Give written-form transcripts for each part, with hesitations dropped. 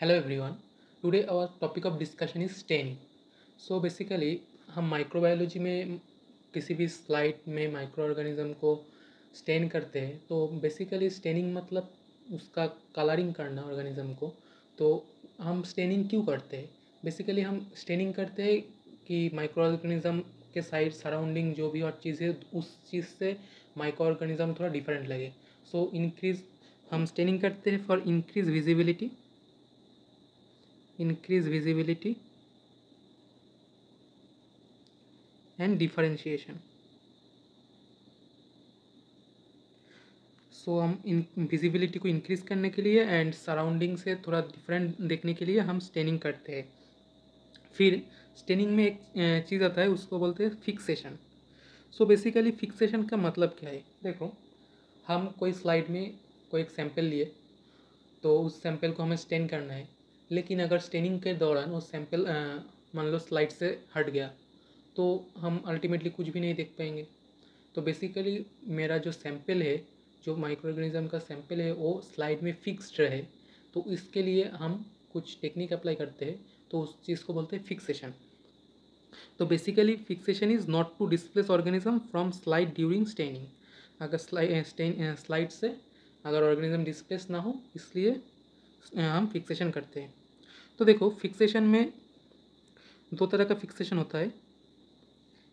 Hello everyone. Today our topic of discussion is staining. So basically हम microbiology में किसी भी स्लाइड में माइक्रो ऑर्गेनिज्म को स्टेन करते हैं तो बेसिकली स्टेनिंग मतलब उसका कलरिंग करना ऑर्गेनिज्म को। तो हम स्टेनिंग क्यों करते हैं? बेसिकली हम स्टेनिंग करते हैं कि माइक्रो ऑर्गेनिज्म के साइड सराउंडिंग जो भी और चीज़ है उस चीज़ से माइक्रो ऑर्गेनिज्म थोड़ा डिफरेंट लगे। सो इंक्रीज हम स्टेनिंग करते हैं for increase visibility and differentiation. So हम इन विजिबिलिटी को इंक्रीज करने के लिए एंड सराउंडिंग से थोड़ा डिफरेंट देखने के लिए हम स्टेनिंग करते हैं। फिर स्टेनिंग में एक चीज़ आता है उसको बोलते हैं फिक्सेशन। सो बेसिकली फिक्सेशन का मतलब क्या है? देखो, हम कोई स्लाइड में कोई एक सैंपल लिए तो उस सैंपल को हमें स्टेन करना है, लेकिन अगर स्टेनिंग के दौरान वो सैंपल मान लो स्लाइड से हट गया तो हम अल्टीमेटली कुछ भी नहीं देख पाएंगे। तो बेसिकली मेरा जो सैंपल है, जो माइक्रो ऑर्गेनिज्म का सैंपल है, वो स्लाइड में फिक्स्ड रहे। तो इसके लिए हम कुछ टेक्निक अप्लाई करते हैं, तो उस चीज़ को बोलते हैं फिक्सेशन। तो basically fixation is not to displace organism from slide during staining. अगर स्लाइड से अगर ऑर्गेनिज्म डिस्प्लेस ना हो, इसलिए हम फिक्सेशन करते हैं। तो देखो, फिक्सेशन में दो तरह का फिक्सेशन होता है।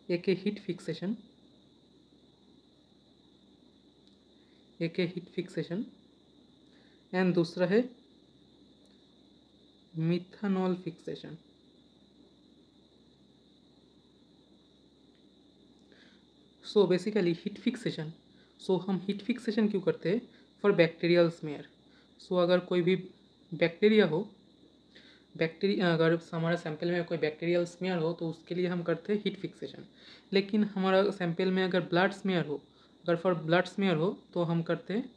एक है हीट फिक्सेशन, एंड दूसरा है methanol fixation. So basically heat fixation, हम हीट फिक्सेशन क्यों करते हैं? For bacterial smear. सो अगर कोई भी बैक्टीरिया हो, अगर हमारे सैंपल में कोई बैक्टीरियल स्मेयर हो तो उसके लिए हम करते हैं हीट फिक्सेशन। लेकिन हमारा सैंपल में अगर ब्लड स्मेयर हो, अगर फॉर ब्लड स्मेयर हो तो हम करते हैं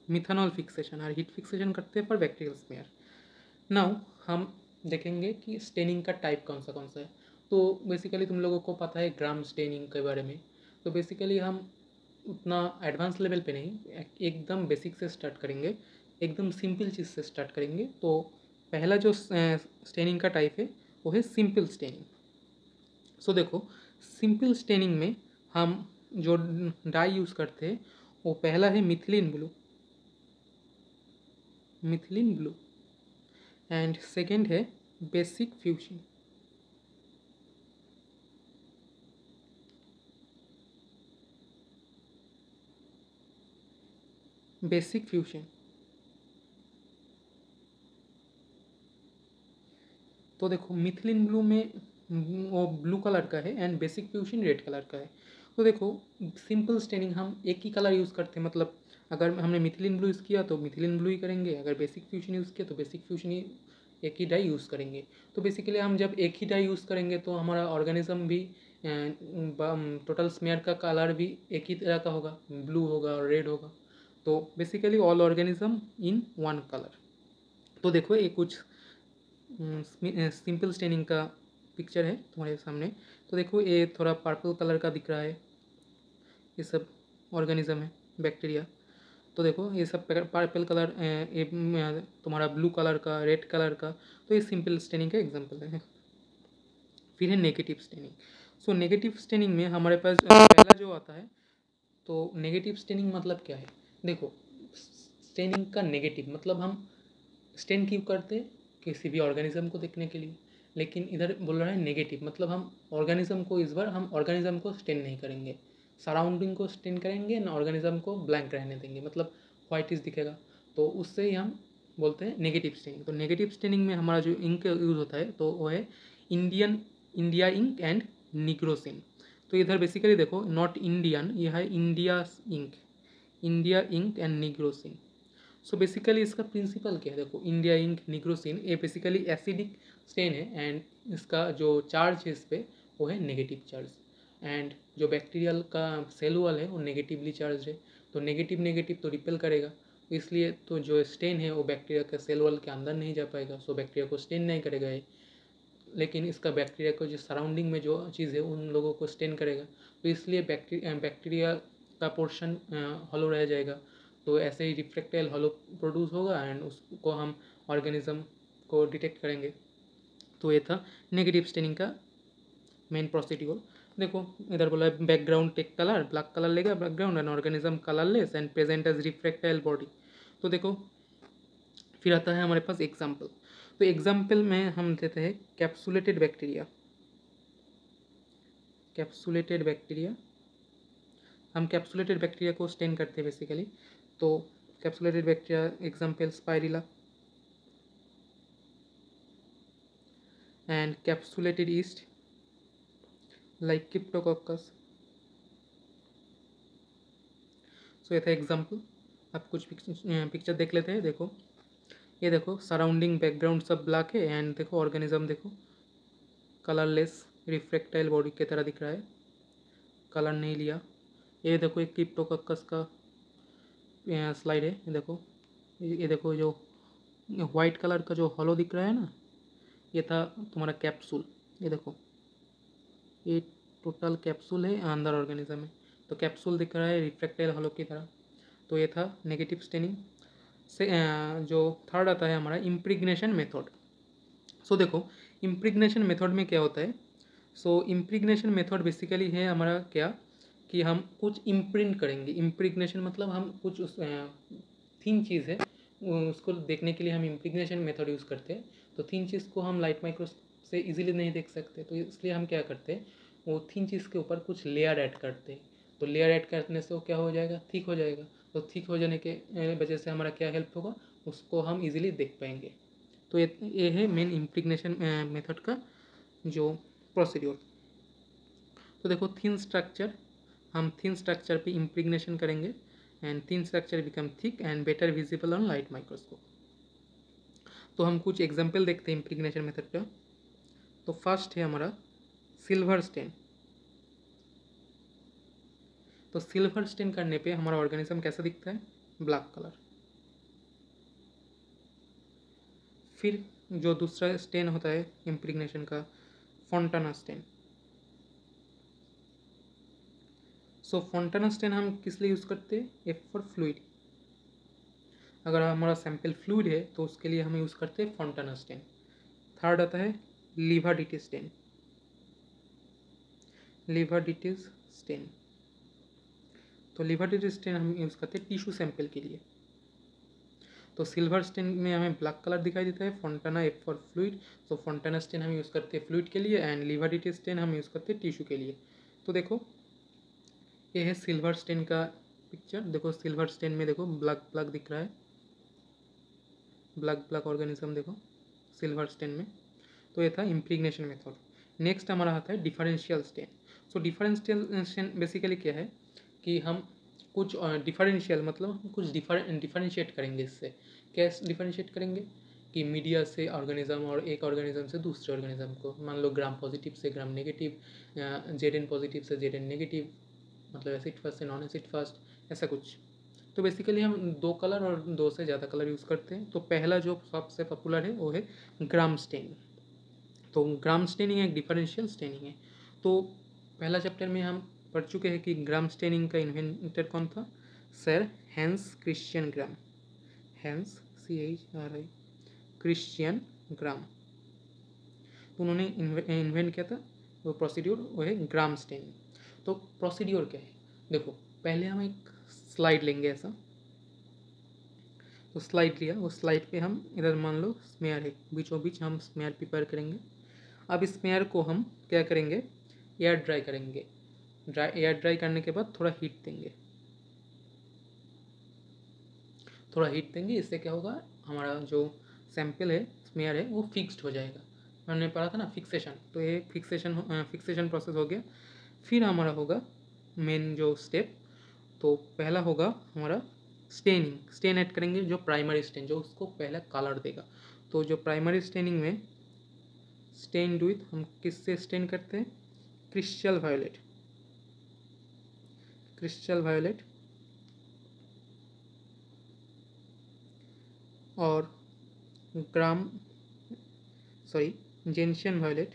मिथानॉल फिक्सेशन, और हीट फिक्सेशन करते हैं फॉर बैक्टीरियल स्मेयर। नाउ हम देखेंगे कि स्टेनिंग का टाइप कौन सा है। तो बेसिकली तुम लोगों को पता है ग्राम स्टेनिंग के बारे में। तो बेसिकली हम उतना एडवांस लेवल पे नहीं, एकदम बेसिक से स्टार्ट करेंगे, एकदम सिंपल चीज़ से स्टार्ट करेंगे। तो पहला जो स्टेनिंग का टाइप है वो है सिंपल स्टेनिंग। सो देखो, सिंपल स्टेनिंग में हम जो डाई यूज़ करते हैं वो पहला है मिथिलिन ब्लू एंड सेकेंड है बेसिक फ्यूजन। बेसिक फ्यूजन तो देखो, मिथिलिन ब्लू में वो ब्लू कलर का है and basic fusion red colour का है। तो देखो, सिंपल स्टेनिंग हम एक ही कलर यूज़ करते हैं, मतलब अगर हमने मिथिलिन ब्लू यूज़ किया तो मिथिलिन ब्लू ही करेंगे, अगर बेसिक फ्यूजन यूज़ किया तो बेसिक फ्यूजन ही एक ही डाई यूज़ करेंगे। तो बेसिकली हम जब एक ही डाई यूज़ करेंगे तो हमारा ऑर्गेनिज्म भी टोटल स्मेयर का कलर भी एक ही तरह का होगा, ब्लू होगा और रेड होगा। तो basically all organism in one colour. तो देखो, ये कुछ सिंपल स्टेनिंग का पिक्चर है तुम्हारे सामने। तो देखो, ये थोड़ा पर्पल कलर का दिख रहा है, ये सब ऑर्गेनिज्म है, बैक्टीरिया। तो देखो, ये सब पर्पल कलर, ये तुम्हारा ब्लू कलर का, रेड कलर का। तो ये सिंपल स्टेनिंग का एग्जांपल है। फिर है negative staining. So negative staining में हमारे पास पहला जो आता है, तो नेगेटिव स्टेनिंग मतलब क्या है? देखो, स्टेनिंग का नेगेटिव मतलब हम स्टेन क्यों करते हैं? किसी भी ऑर्गेनिज्म को देखने के लिए। लेकिन इधर बोल रहा है नेगेटिव मतलब हम ऑर्गेनिज्म को, इस बार हम ऑर्गेनिज्म को स्टेन नहीं करेंगे, सराउंडिंग को स्टेन करेंगे ना, ऑर्गेनिज्म को ब्लैंक रहने देंगे, मतलब वाइट इज दिखेगा। तो उससे ही हम बोलते हैं नेगेटिव स्टेनिंग। तो नेगेटिव स्टेनिंग में हमारा जो इंक यूज़ होता है तो वो है इंडिया इंक एंड निग्रोसिन। तो इधर बेसिकली देखो, नॉट इंडियन, यह है India ink and nigrosin. So basically इसका प्रिंसिपल क्या है? देखो, इंडिया इंक निग्रोसिन ये बेसिकली एसिडिक स्टेन है एंड इसका जो चार्ज है इस पर वो है नेगेटिव चार्ज। एंड जो बैक्टीरियल का सेल वॉल है वो नेगेटिवली चार्ज है। तो नेगेटिव नेगेटिव तो रिपेल करेगा, इसलिए तो जो स्टेन है वो बैक्टीरिया के सेल वॉल के अंदर नहीं जा पाएगा, सो बैक्टीरिया को स्टेन नहीं करेगा ये। लेकिन इसका बैक्टीरिया को जो सराउंडिंग में जो चीज़ है उन लोगों को स्टेन करेगा। तो इसलिए बैक्टीरिया का पोर्शन हॉलो रह जाएगा। तो ऐसे ही रिफ्रैक्टाइल हॉलो प्रोड्यूस होगा एंड उसको हम ऑर्गेनिज्म को डिटेक्ट करेंगे। तो ये था नेगेटिव स्टेनिंग का मेन प्रोसीड्यूर। देखो इधर बोला है background take colour, black colour लेगा background, and organism colourless and present as refractile body. तो देखो फिर आता है हमारे पास एग्जाम्पल। तो एग्जाम्पल में हम देते हैं कैप्सुलेटेड बैक्टीरिया। कैप्सुलेटेड बैक्टीरिया, हम कैप्सुलेटेड बैक्टीरिया को स्टेन करते हैं बेसिकली। तो capsulated bacteria example spirilla and capsulated yeast like Cryptococcus. So ये था एग्जाम्पल। आप कुछ पिक्चर देख लेते हैं। देखो ये देखो सराउंडिंग बैकग्राउंड सब ब्लैक है, एंड देखो ऑर्गेनिज्म देखो कलरलेस रिफ्रैक्टाइल बॉडी की तरह दिख रहा है, कलर नहीं लिया। ये देखो एक क्रिप्टोकोकस का स्लाइड है। ये देखो जो वाइट कलर का जो हॉलो दिख रहा है ना, ये था तुम्हारा कैप्सूल। ये देखो ये टोटल कैप्सूल है, अंदर ऑर्गेनिज्म है। तो कैप्सूल दिख रहा है रिफ्रैक्टाइल हॉलो की तरह। तो ये था नेगेटिव स्टेनिंग से। जो थर्ड आता है हमारा इम्प्रिग्नेशन मेथड। सो देखो इम्प्रिग्नेशन मेथड में क्या होता है। सो इम्प्रिग्नेशन मेथड बेसिकली है हमारा क्या कि हम कुछ इम्प्रिंट करेंगे। इम्प्रिग्नेशन मतलब हम कुछ उस थिन चीज़ है उसको देखने के लिए हम इम्प्रिग्नेशन मेथड यूज़ करते हैं। तो थिन चीज़ को हम लाइट माइक्रोस्कोप से इजीली नहीं देख सकते, तो इसलिए हम क्या करते हैं वो थिन चीज़ के ऊपर कुछ लेयर ऐड करते हैं। तो लेयर ऐड करने से वो क्या हो जाएगा, थिक हो जाएगा। तो थिक हो जाने के वजह से हमारा क्या हेल्प होगा, उसको हम इजीली देख पाएंगे। तो ये है मेन इम्प्रिग्नेशन मेथड का जो प्रोसीड्योर। तो देखो थिन स्ट्रक्चर, हम थिन स्ट्रक्चर पे इम्प्रिग्नेशन करेंगे and thin structure become thick and better visible on light microscope. तो हम कुछ एग्जांपल देखते हैं इम्प्रिग्नेशन मेथड का। तो फर्स्ट है हमारा सिल्वर स्टेन। तो सिल्वर स्टेन करने पे हमारा ऑर्गेनिज्म कैसा दिखता है, ब्लैक कलर। फिर जो दूसरा स्टेन होता है इम्प्रिग्नेशन का, फोंटाना स्टेन। सो फोंटाना स्टेन हम किस लिए यूज़ करते हैं, एफ फॉर फ्लूइड। अगर हमारा सैंपल फ्लूइड है तो उसके लिए हम यूज़ करते हैं फोंटाना स्टेन। थर्ड आता है लिवाडिटिस स्टेन। लिवाडिटिस स्टेन, तो लिवाडिटिस स्टेन हम यूज़ करते हैं टिश्यू सैंपल के लिए। तो सिल्वर स्टेन में हमें ब्लैक कलर दिखाई देता है, फोंटाना एफ फॉर फ्लूइड। तो फोंटाना स्टेन हम यूज़ करते हैं फ्लूइड के लिए, एंड लिवाडिटिस स्टेन हम यूज़ करते हैं टिश्यू के लिए। तो देखो ये है सिल्वर स्टेन का पिक्चर। देखो सिल्वर स्टेन में देखो ब्लैक ब्लैक दिख रहा है, ब्लैक ब्लैक ऑर्गेनिज्म देखो सिल्वर स्टेन में। तो ये था इम्प्रिग्नेशन मेथड। नेक्स्ट हमारा आता है डिफरेंशियल स्टेन। सो डिफरेंशियल स्टेन बेसिकली क्या है कि हम कुछ डिफरेंशियल मतलब हम कुछ डिफरेंशिएट करेंगे। इससे कैसे डिफरेंशिएट करेंगे कि मीडिया से ऑर्गेनिज्म और एक ऑर्गेनिज्म से दूसरे ऑर्गेनिज्म को, मान लो ग्राम पॉजिटिव से ग्राम नेगेटिव, जेड पॉजिटिव से जेड नेगेटिव, मतलब एसिड फर्स्ट से नॉन एसिड फर्स्ट, ऐसा कुछ। तो बेसिकली हम दो कलर और दो से ज़्यादा कलर यूज़ करते हैं। तो पहला जो सबसे पॉपुलर है वो है ग्राम स्टेन। तो ग्राम स्टेनिंग एक डिफरेंशियल स्टेनिंग है। तो पहला चैप्टर में हम पढ़ चुके हैं कि ग्राम स्टेनिंग का इन्वेंटर कौन था, sir Hans Christian Gram. Hans CHRI Christian Gram. तो उन्होंने इन्वेंट किया था वो प्रोसीड्यूर, वो है ग्राम स्टेनिंग। तो प्रोसीड्यूर क्या है, देखो पहले हम एक स्लाइड लेंगे ऐसा। तो स्लाइड लिया, उस स्लाइड पे हम इधर मान लो स्मेयर है, बीचों बीच हम स्मेयर प्रिपेयर करेंगे। अब इस स्मेयर को हम क्या करेंगे, एयर ड्राई करेंगे। एयर ड्राई करने के बाद थोड़ा हीट देंगे। थोड़ा हीट देंगे, इससे क्या होगा हमारा जो सैंपल है स्मेयर है वो फिक्स्ड हो जाएगा। हमने पढ़ा था ना फिक्सेशन, तो ये फिक्सेशन प्रोसेस हो गया। फिर हमारा होगा मेन जो स्टेप। तो पहला होगा हमारा स्टेनिंग। स्टेन ऐड करेंगे, जो प्राइमरी स्टेन जो उसको पहला कलर देगा। तो जो प्राइमरी स्टेनिंग में स्टेन विथ हम किससे स्टेन करते हैं, क्रिस्टल वायोलेट। क्रिस्टल वायोलेट और ग्राम जेंशियन वायोलेट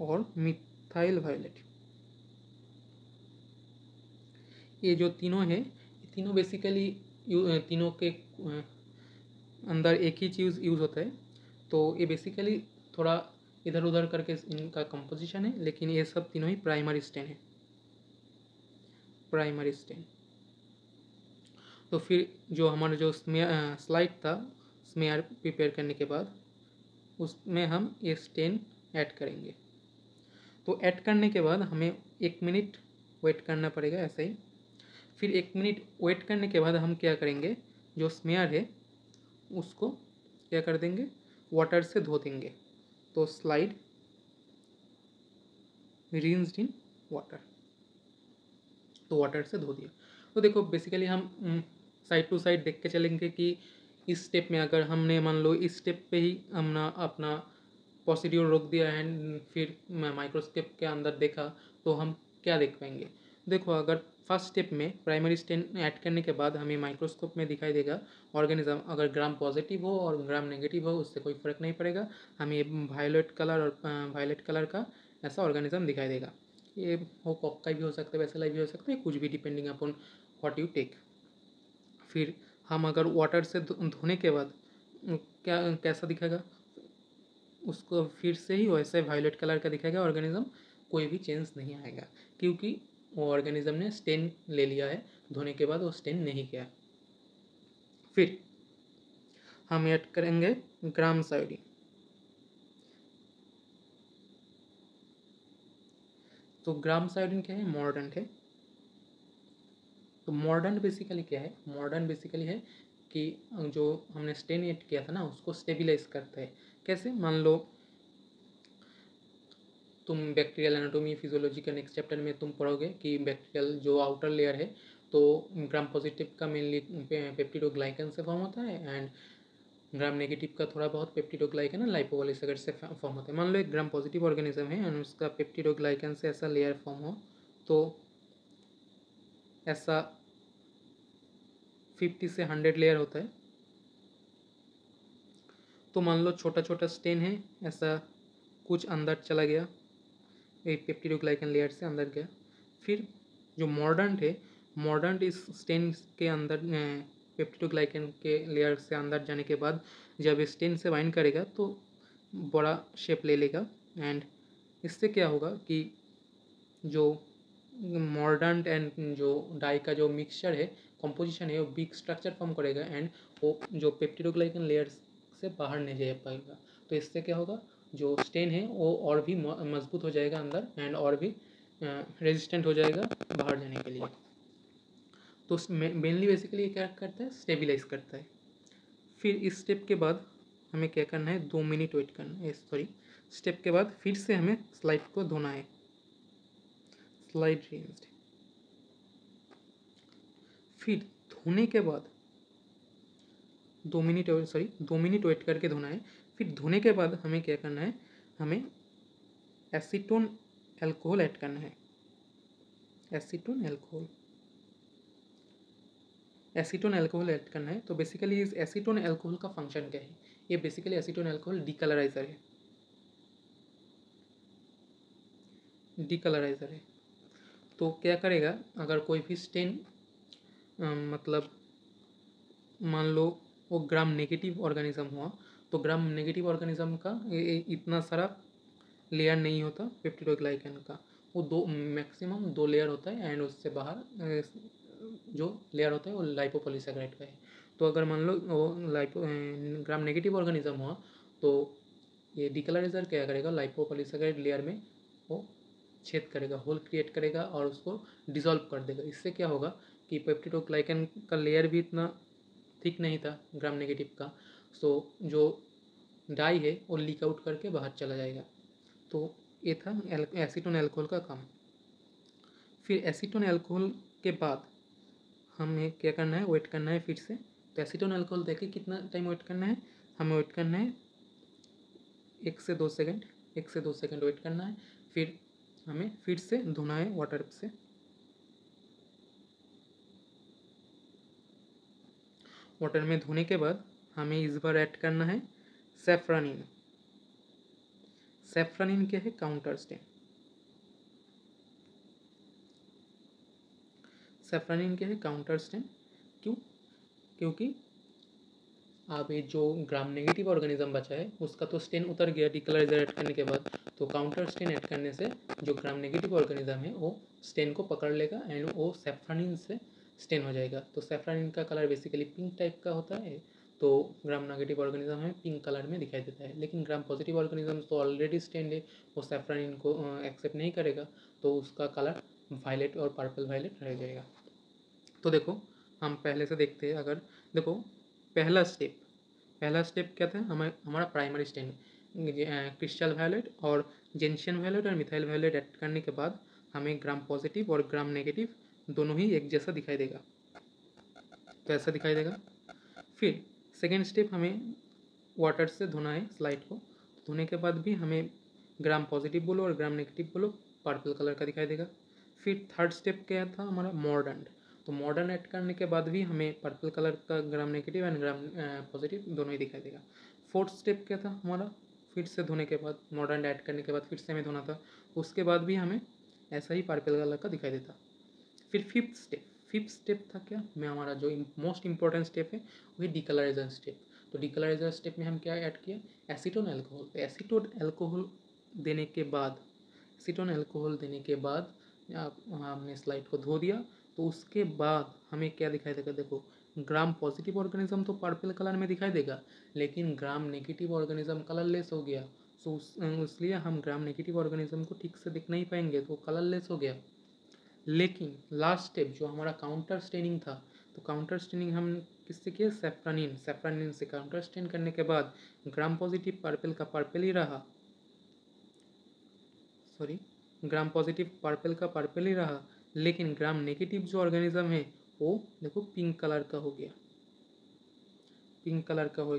और मिथाइल वायोलेट। ये जो तीनों हैं, ये तीनों बेसिकली तीनों के अंदर एक ही चीज़ यूज़ होता है। तो ये बेसिकली थोड़ा इधर उधर करके इनका कंपोजिशन है, लेकिन ये सब तीनों ही प्राइमरी स्टेन है, प्राइमरी स्टेन। तो फिर जो हमारा जो स्लाइड था, स्मेयर प्रिपेयर करने के बाद उसमें हम ये स्टेन ऐड करेंगे। तो ऐड करने के बाद हमें 1 मिनट वेट करना पड़ेगा ऐसे ही। फिर 1 मिनट वेट करने के बाद हम क्या करेंगे, जो स्मेयर है उसको क्या कर देंगे, वाटर से धो देंगे। तो स्लाइड रिंस्ड इन वाटर, तो वाटर से धो दिया। तो देखो बेसिकली हम साइड टू साइड देख के चलेंगे कि इस स्टेप में अगर हमने मान लो इस स्टेप पे ही हमने अपना प्रोसीड्यूर रोक दिया एंड फिर माइक्रोस्कोप के अंदर देखा, तो हम क्या देख पाएंगे। देखो अगर फर्स्ट स्टेप में प्राइमरी स्टेन ऐड करने के बाद हमें माइक्रोस्कोप में दिखाई देगा ऑर्गेनिज्म, अगर ग्राम पॉजिटिव हो और ग्राम नेगेटिव हो उससे कोई फ़र्क नहीं पड़ेगा, हमें वायलेट कलर और वायलेट कलर का ऐसा ऑर्गेनिज्म दिखाई देगा। ये हो कॉक का भी हो सकता है, वैसे भी हो सकता है, कुछ भी depending upon what you take. फिर हम अगर वाटर से धोने के बाद क्या कैसा दिखेगा, उसको फिर से ही वैसे वायलेट कलर का दिखेगा ऑर्गेनिज्म, कोई भी चेंज नहीं आएगा क्योंकि वो ऑर्गेनिज्म ने स्टेन ले लिया है, धोने के बाद वो स्टेन नहीं किया। फिर हम ऐड करेंगे ग्राम सायोडीन। तो ग्राम सायोडीन क्या है, मॉर्डेंट है। तो मॉर्डेंट बेसिकली क्या है, मॉर्डेंट बेसिकली है कि जो हमने स्टेन ऐड किया था ना उसको स्टेबिलाइज करता है। कैसे, मान लो तुम बैक्टीरियल एनाटॉमी फिजियोलॉजी के नेक्स्ट चैप्टर में तुम पढ़ोगे कि बैक्टीरियल जो आउटर लेयर है तो ग्राम पॉजिटिव का मेनली पेप्टिडोग्लाइकन से फॉर्म होता है एंड ग्राम नेगेटिव का थोड़ा बहुत पेप्टिडोग्लाइकन लाइपोपॉलीसेकेराइड से फॉर्म होता है। मान लो एक ग्राम पॉजिटिव ऑर्गेनिज्म है एंड उसका पेप्टिडोग्लाइकन से ऐसा लेयर फॉर्म हो, तो ऐसा 50 से 100 लेयर होता है। तो मान लो छोटा छोटा स्टेन है, ऐसा कुछ अंदर चला गया, एक पेप्टिडोग्लाइकन लेयर से अंदर गया। फिर जो मॉर्डेंट है, मॉर्डेंट इस स्टेन के अंदर पेप्टिडोग्लाइकन के लेयर से अंदर जाने के बाद जब स्टेन से बाइंड करेगा तो बड़ा शेप ले लेगा एंड इससे क्या होगा कि जो मॉर्डेंट एंड जो डाई का जो मिक्सचर है, कंपोजिशन है, वो बिग स्ट्रक्चर फॉर्म करेगा एंड वो जो पेप्टिडोग्लाइकन लेयर से बाहर नहीं जा पाएगा। तो इससे क्या होगा, जो स्टेन है वो और भी मजबूत हो जाएगा अंदर एंड और भी रेजिस्टेंट हो जाएगा बाहर जाने के लिए। तो मेनली बेसिकली ये क्या करता है, स्टेबिलाइज करता है। फिर इस स्टेप के बाद हमें क्या करना है, 2 मिनट वेट करना है, सॉरी स्टेप के बाद फिर से हमें स्लाइड को धोना है, स्लाइड रिंस्ड। फिर धोने के बाद 2 मिनट वेट करके धोना है। फिर धोने के बाद हमें क्या करना है, हमें एसीटोन अल्कोहल ऐड करना है, acetone alcohol, acetone alcohol add करना है। तो बेसिकली इस एसीटोन अल्कोहल का फंक्शन क्या है, ये बेसिकली एसीटोन अल्कोहल डीकलराइजर है, डीकलराइजर है। तो क्या करेगा, अगर कोई भी स्टेन मतलब मान लो वो ग्राम नेगेटिव ऑर्गेनिज्म हुआ, तो ग्राम नेगेटिव ऑर्गेनिज्म का इतना सारा लेयर नहीं होता पेप्टिडोग्लाइकन का, वो दो मैक्सिमम 2 लेयर होता है एंड उससे बाहर जो लेयर होता है वो लाइपोपॉलीसेकेराइड का है। तो अगर मान लो वो ग्राम नेगेटिव ऑर्गेनिज्म हुआ तो ये डिकलराइजर क्या करेगा, लाइपोपॉलीसेकेराइड लेयर में वो छेद करेगा, होल क्रिएट करेगा और उसको डिसॉल्व कर देगा। इससे क्या होगा कि पेप्टिडोग्लाइकन का लेयर भी इतना थिक नहीं था ग्राम नेगेटिव का, सो जो डाई है वो लीक आउट करके बाहर चला जाएगा। तो ये था एसीटोन अल्कोहल का काम। फिर एसीटोन अल्कोहल के बाद हमें क्या करना है, वेट करना है फिर से। तो एसीटोन अल्कोहल देखिए कितना टाइम वेट करना है, हमें वेट करना है 1 से 2 सेकंड, 1 से 2 सेकंड वेट करना है। फिर हमें फिर से धोना है वाटर से। वाटर में धोने के बाद हमें इस बार ऐड करना है सेफ्रानिन। सेफ्रानिन क्या है, काउंटर स्टेन। सेफ्रानिन क्या है, काउंटर स्टेन। क्यों, क्योंकि अब ये जो ग्राम नेगेटिव ऑर्गेनिज्म बचा है उसका तो स्टेन उतर गया डिकलराइजर ऐड करने के बाद, तो काउंटर स्टेन ऐड करने से जो ग्राम नेगेटिव ऑर्गेनिज्म है वो स्टेन को पकड़ लेगा एंड वो सेफ्रानिन से स्टेन हो जाएगा। तो सेफ्रानिन का कलर बेसिकली पिंक टाइप का होता है, तो ग्राम नेगेटिव ऑर्गेनिज्म हमें पिंक कलर में दिखाई देता है। लेकिन ग्राम पॉजिटिव ऑर्गेनिज्म तो ऑलरेडी स्टेन्ड है, वो सेफ्रानिन को एक्सेप्ट नहीं करेगा, तो उसका कलर वायलेट और पर्पल वायलेट रह जाएगा। तो देखो हम पहले से देखते हैं। अगर देखो पहला स्टेप क्या था, हमारा प्राइमरी स्टेन क्रिस्टल वायलेट और जेंशियन वायलेट और मिथाइल वायलेट ऐड करने के बाद हमें ग्राम पॉजिटिव और ग्राम नेगेटिव दोनों ही एक जैसा दिखाई देगा, तो ऐसा दिखाई देगा। फिर सेकेंड स्टेप हमें वाटर से धोना है स्लाइड को, धोने के बाद भी हमें ग्राम पॉजिटिव बोलो और ग्राम नेगेटिव बोलो पर्पल कलर का दिखाई देगा। फिर थर्ड स्टेप क्या था हमारा मॉर्डन, तो मॉर्डन ऐड करने के बाद भी हमें पर्पल कलर का gram negative and gram positive दोनों ही दिखाई देगा। फोर्थ स्टेप क्या था हमारा, फिर से धोने के बाद मॉर्डन ऐड करने के बाद फिर से हमें धोना था, उसके बाद भी हमें ऐसा ही पर्पल कलर का दिखाई देता। फिर फिफ्थ स्टेप था क्या, मैं हमारा जो मोस्ट इंपॉर्टेंट स्टेप है वही डिकलराइजर स्टेप। तो डिकलराइजर स्टेप में हम क्या ऐड किया, एसीटोन अल्कोहल। तो एसीटोन अल्कोहल देने के बाद हमने स्लाइड को धो दिया, तो उसके बाद हमें क्या दिखाई देगा, देखो ग्राम पॉजिटिव ऑर्गेनिज्म तो पर्पल कलर में दिखाई देगा, लेकिन ग्राम नेगेटिव ऑर्गेनिज्म कलरलेस हो गया। तो इसलिए हम ग्राम नेगेटिव ऑर्गेनिज्म को ठीक से दिख नहीं पाएंगे, तो कलरलेस हो गया। लेकिन लास्ट स्टेप जो हमारा काउंटर स्टेनिंग था, तो काउंटर स्टेनिंग हम किससे किए, सेफ्रानिन से काउंटर स्टेन करने के बाद ग्राम पॉजिटिव पर्पल का पर्पल ही रहा, ग्राम पॉजिटिव पर्पल का पर्पल ही रहा, लेकिन ग्राम नेगेटिव जो ऑर्गेनिज्म है वो देखो पिंक कलर का हो गया,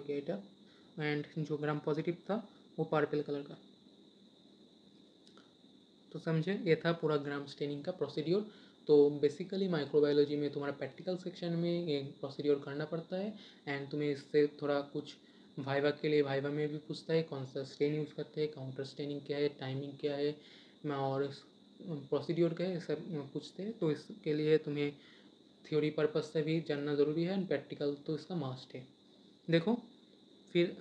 इटा, एंड जो ग्राम पॉजिटिव था वो पर्पल कलर का। तो समझे, ये था पूरा ग्राम स्टेनिंग का प्रोसीड्योर। तो बेसिकली माइक्रोबायोलॉजी में तुम्हारा प्रैक्टिकल सेक्शन में ये प्रोसीड्योर करना पड़ता है, एंड तुम्हें इससे थोड़ा कुछ वाइवा के लिए, वाइवा में भी पूछता है कौन सा स्टेन यूज़ करते हैं, काउंटर स्टेनिंग क्या है, टाइमिंग क्या है और प्रोसीड्योर क्या है, सब पूछते हैं। तो इसके लिए तुम्हें थ्योरी पर्पज से भी जानना ज़रूरी है एंड प्रैक्टिकल तो इसका मस्ट है। देखो फिर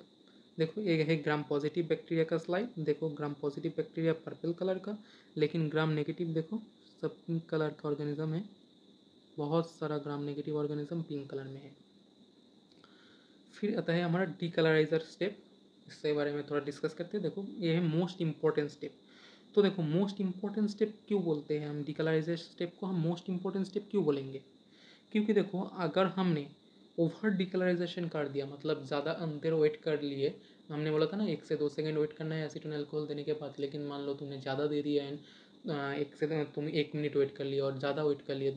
देखो ये है ग्राम पॉजिटिव बैक्टीरिया का स्लाइड, देखो gram positive bacteria purple colour का, लेकिन ग्राम नेगेटिव देखो सब पिंक कलर का ऑर्गेनिज्म है, बहुत सारा gram negative organism pink colour में है। फिर आता है हमारा डीकलराइजर स्टेप, इसके बारे में थोड़ा डिस्कस करते हैं। देखो ये है मोस्ट इंपॉर्टेंट स्टेप। तो देखो मोस्ट इंपॉर्टेंट स्टेप क्यों बोलते हैं हम, डीकलराइजर स्टेप को हम मोस्ट इंपॉर्टेंट स्टेप क्यों बोलेंगे, क्योंकि देखो अगर हमने ओवर डिकलराइजेशन कर दिया, मतलब ज़्यादा अंदर वेट कर लिए, हमने बोला था ना 1 से 2 सेकंड वेट करना है एसीटोन अल्कोहल देने के बाद, लेकिन मान लो तुमने ज़्यादा दे दिया एंड तुम 1 मिनट वेट कर लिया और ज़्यादा वेट कर लिए,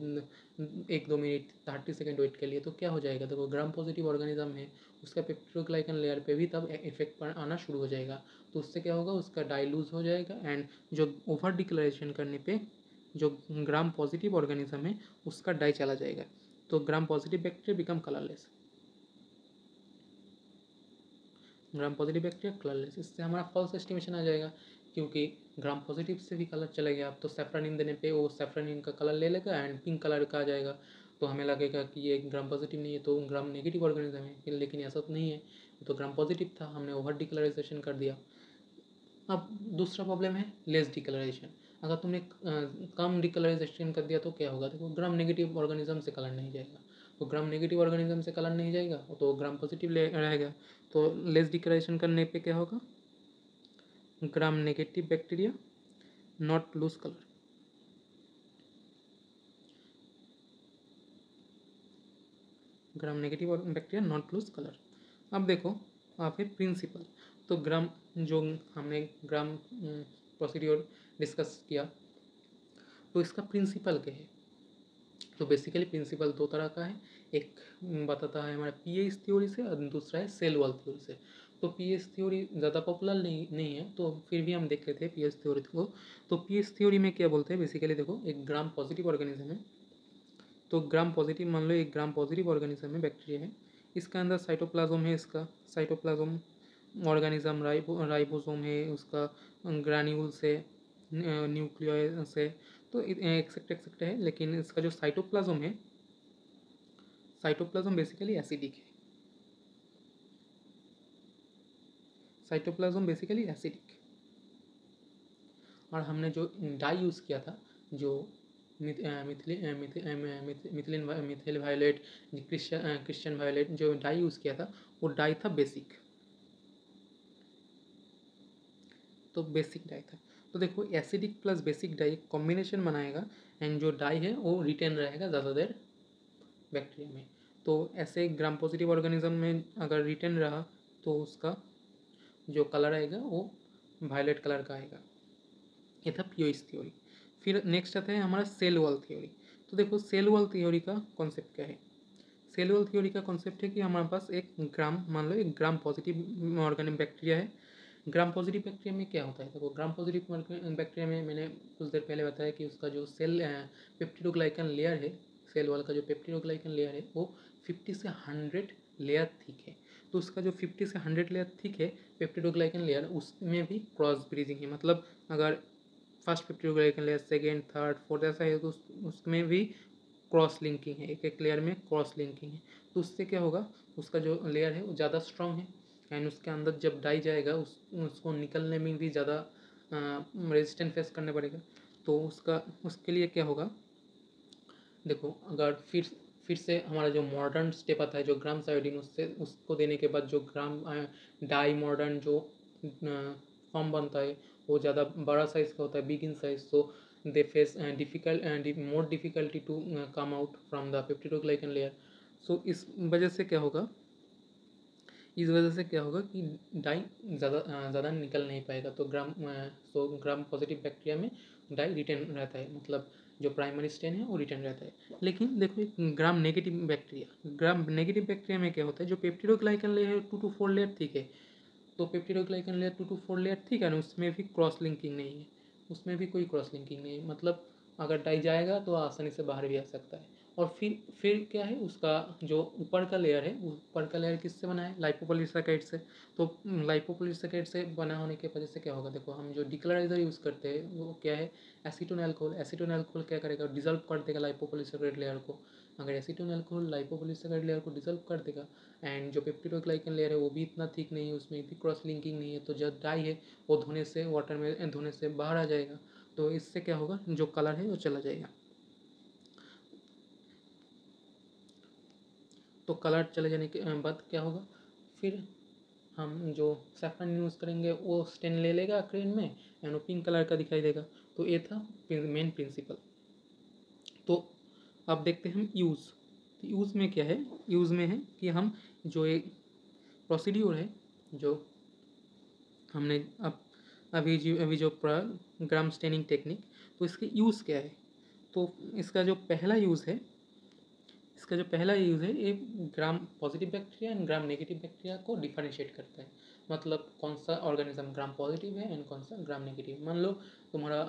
1-2 मिनट 30 सेकंड वेट कर लिए, तो क्या हो जाएगा, देखो ग्राम पॉजिटिव ऑर्गेनिज्म है उसका पेप्टोग्लाइकन लेयर पे भी तब इफेक्ट आना शुरू हो जाएगा। तो उससे क्या होगा, उसका डाइल्यूज हो जाएगा एंड जो ओवर डिकलरेशन करने पे जो ग्राम पॉजिटिव ऑर्गेनिज्म है उसका डाई चला जाएगा, तो gram positive bacteria become colourless, इससे हमारा फॉल्स एस्टिमेशन आ जाएगा, क्योंकि ग्राम पॉजिटिव से भी कलर चले गया, अब तो सेफ्रानिन देने पे वो सेफ्रानिन का कलर ले लेगा एंड पिंक कलर का आ जाएगा, तो हमें लगेगा कि ये ग्राम पॉजिटिव नहीं है, तो ग्राम नेगेटिव ऑर्गेनिज्म है, लेकिन ऐसा तो नहीं है, तो ग्राम पॉजिटिव था, हमने ओवर डिकलराइजेशन कर दिया। अब दूसरा प्रॉब्लम है लेस डिकलराइजेशन, अगर तुमने कम डिकलराइजेशन कर दिया तो क्या होगा, देखो ग्राम नेगेटिव ऑर्गेनिज्म से कलर नहीं जाएगा, तो ग्राम नेगेटिव ऑर्गेनिज्म से कलर नहीं जाएगा तो ग्राम पॉजिटिव रहेगा, तो लेस डिकलरेशन करने पे क्या होगा, gram negative bacteria not lose colour, gram negative bacteria not lose colour. अब देखो आप है प्रिंसिपल, तो ग्राम जो हमने ग्राम प्रोसीड्योर डिस्कस किया, तो इसका प्रिंसिपल क्या है, तो बेसिकली प्रिंसिपल दो तरह का है, एक बताता है हमारा पीएच थ्योरी से और दूसरा है सेल वॉल थ्योरी से। तो पीएच थ्योरी ज़्यादा पॉपुलर नहीं है, तो फिर भी हम देख लेते हैं पीएच थ्योरी को। तो पीएच थ्योरी में क्या बोलते हैं, बेसिकली देखो एक ग्राम पॉजिटिव ऑर्गेनिज्म है, तो ग्राम पॉजिटिव मान लो एक ग्राम पॉजिटिव ऑर्गेनिज्म है, बैक्टीरिया है, इसका अंदर साइटोप्लाज्म है, इसका साइटोप्लाज्म ऑर्गेनिज्म राइबोसोम है, उसका ग्रान्यूल से न्यूक्लियस से, तो एक्सेक्ट है, लेकिन इसका जो साइटोप्लाज्म है, साइटोप्लाज्म बेसिकली एसिडिक है, साइटोप्लाज्म बेसिकली एसिडिक। और हमने जो डाई यूज़ किया था, जो मिथिल वायलेट, क्रिश्चियन वायलेट, जो डाई यूज़ किया था वो डाई था बेसिक, तो बेसिक डाई था। तो देखो acidic plus basic dye combination बनाएगा एंड जो डाई है वो रिटेन रहेगा ज़्यादा देर बैक्टीरिया में। तो ऐसे ग्राम पॉजिटिव ऑर्गेनिज्म में अगर रिटेन रहा तो उसका जो कलर आएगा वो वायलेट कलर का आएगा। ये था पीओएस थ्योरी। फिर नेक्स्ट आता है हमारा सेल वॉल थ्योरी। तो देखो सेल वॉल थ्योरी का कॉन्सेप्ट क्या है। सेल वॉल थ्योरी का कॉन्सेप्ट है कि हमारे पास एक ग्राम, मान लो एक ग्राम पॉजिटिव ऑर्गेनिक बैक्टीरिया है। ग्राम पॉजिटिव बैक्टीरिया में क्या होता है, देखो ग्राम पॉजिटिव बैक्टीरिया में मैंने कुछ देर पहले बताया कि उसका जो सेल पेप्टिडोग्लाइकन लेयर है, सेल वॉल का जो पेप्टिडोग्लाइकन लेयर है वो 50 से 100 लेयर थिक है। तो उसका जो 50 से 100 लेयर थिक है पेप्टिडोग्लाइकन लेयर, उसमें भी क्रॉस ब्रीजिंग है। मतलब अगर first peptidoglycan layer, second, third, fourth ऐसा है तो उसमें भी क्रॉस लिंकिंग है, एक एक लेयर में क्रॉस लिंकिंग है। तो उससे क्या होगा, उसका जो लेयर है वो ज़्यादा स्ट्रॉन्ग है एंड उसके अंदर जब डाई जाएगा उसको निकलने में भी ज़्यादा रेजिस्टेंट फेस करने पड़ेगा। तो उसके लिए क्या होगा, देखो अगर फिर से हमारा जो मॉडर्न स्टेप आता है जो ग्राम सायोडीन, उसको देने के बाद जो ग्राम डाई मॉडर्न जो फॉर्म बनता है वो ज़्यादा बड़ा साइज़ का होता है, big in size. So they face more difficulty to come out from the peptidoglycan layer. So इस वजह से क्या होगा, कि डाई ज़्यादा निकल नहीं पाएगा। तो ग्राम पॉजिटिव बैक्टीरिया में डाई रिटेन रहता है, मतलब जो प्राइमरी स्टेन है वो रिटेन रहता है। लेकिन देखो एक ग्राम नेगेटिव बैक्टीरिया में क्या होता है, जो पेप्टिडोग्लाइकन लेयर 2 to 4 लेयर ठीक है, तो पेप्टिडोग्लाइकन लेयर 2 to 4 लेयर ठीक है ना, उसमें भी क्रॉस लिंकिंग नहीं है, उसमें भी कोई क्रॉस लिंकिंग नहीं है। मतलब अगर डाई जाएगा तो आसानी से बाहर भी आ सकता है। और फिर क्या है, उसका जो ऊपर का लेयर है, ऊपर का लेयर किससे बना है, लाइपोपोलिसैकेराइड से। तो लाइपोपोलिसैकेराइड से बना होने की वजह से क्या होगा, देखो हम जो डिक्लोराइजर यूज़ करते हैं वो क्या है, एसीटोन अल्कोहल। एसीटोन अल्कोहल क्या करेगा, डिजल्व कर देगा लाइपोपोलिसैकेराइड लेयर को। अगर एसीटोन अल्कोहल लाइपोपोलिसैकेराइड लेयर को डिजल्व कर देगा एंड जो पेप्टिडोग्लाइकन लेयर है वो भी इतना थिक नहीं है, उसमें भी क्रॉस लिंकिंग नहीं है, तो जब डाई है वो धोने से, वाटर में धोने से बाहर आ जाएगा। तो इससे क्या होगा, जो कलर है वो चला जाएगा। तो कलर चले जाने के बाद क्या होगा, फिर हम जो सैफरन यूज़ करेंगे वो स्टेन ले लेगा क्रेन में एंड वो पिंक कलर का दिखाई देगा। तो ये था मेन प्रिंसिपल। तो अब देखते हैं हम यूज़। तो यूज़ में क्या है, यूज़ में है कि हम जो एक प्रोसीड्यूर है, जो हमने अभी जो ग्राम स्टेनिंग टेक्निक, तो इसके यूज़ क्या है। तो इसका जो पहला यूज़ है ये gram positive bacteria and gram negative bacteria को डिफरेंशिएट करता है। मतलब कौन सा ऑर्गेनिज्म ग्राम पॉजिटिव है एंड कौन सा ग्राम नेगेटिव। मान लो तुम्हारा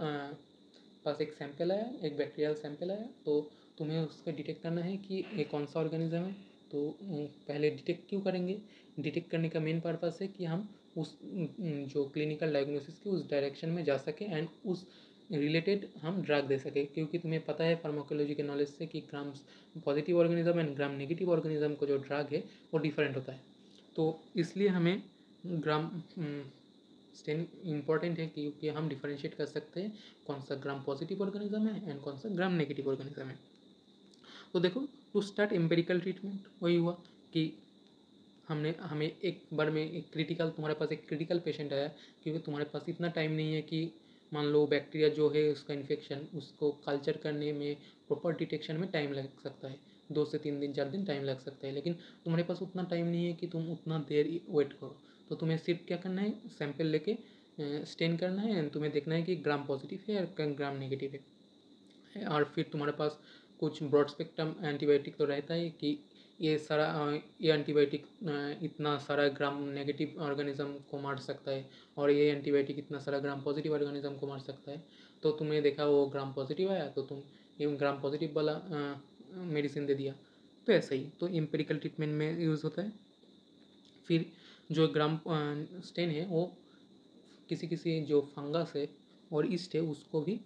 पास एक सैंपल आया, एक बैक्टीरियल सैंपल आया, तो तुम्हें उसका डिटेक्ट करना है कि ये कौन सा ऑर्गेनिज्म है। तो पहले डिटेक्ट क्यों करेंगे, डिटेक्ट करने का मेन पर्पस है कि हम उस जो क्लिनिकल डायग्नोसिस की उस डायरेक्शन में जा सकें एंड उस रिलेटेड हम ड्रग दे सकें। क्योंकि तुम्हें पता है फार्माकोलॉजी के नॉलेज से कि gram positive organism and gram negative organism को जो ड्रग है वो डिफरेंट होता है। तो इसलिए हमें ग्राम स्टेन इम्पॉर्टेंट है क्योंकि हम डिफरेंशिएट कर सकते हैं कौन सा ग्राम पॉजिटिव ऑर्गेनिज्म है एंड कौन सा ग्राम नेगेटिव ऑर्गेनिज्म है। तो देखो टू स्टार्ट एम्पेरिकल ट्रीटमेंट वही हुआ कि हमें एक बार में तुम्हारे पास एक क्रिटिकल पेशेंट आया, क्योंकि तुम्हारे पास इतना टाइम नहीं है कि मान लो बैक्टीरिया जो है उसका इन्फेक्शन, उसको कल्चर करने में, प्रॉपर डिटेक्शन में टाइम लग सकता है, 2 से 3 दिन 4 दिन टाइम लग सकता है। लेकिन तुम्हारे पास उतना टाइम नहीं है कि तुम उतना देर वेट करो। तो तुम्हें सिर्फ क्या करना है, सैंपल लेके स्टेन करना है एंड तुम्हें देखना है कि ग्राम पॉजिटिव है या ग्राम नेगेटिव है। और फिर तुम्हारे पास कुछ ब्रॉड स्पेक्ट्रम एंटीबायोटिक तो रहता है कि ये एंटीबायोटिक इतना सारा ग्राम नेगेटिव ऑर्गेनिज्म को मार सकता है और ये एंटीबायोटिक इतना सारा ग्राम पॉजिटिव ऑर्गेनिज्म को मार सकता है। तो तुमने देखा वो ग्राम पॉजिटिव आया तो तुम ये ग्राम पॉजिटिव वाला मेडिसिन दे दिया। तो ऐसा ही तो एम्पेरिकल ट्रीटमेंट में यूज़ होता है। फिर जो ग्राम स्टेन है वो किसी किसी जो फंगस है और ईस्ट है उसको भी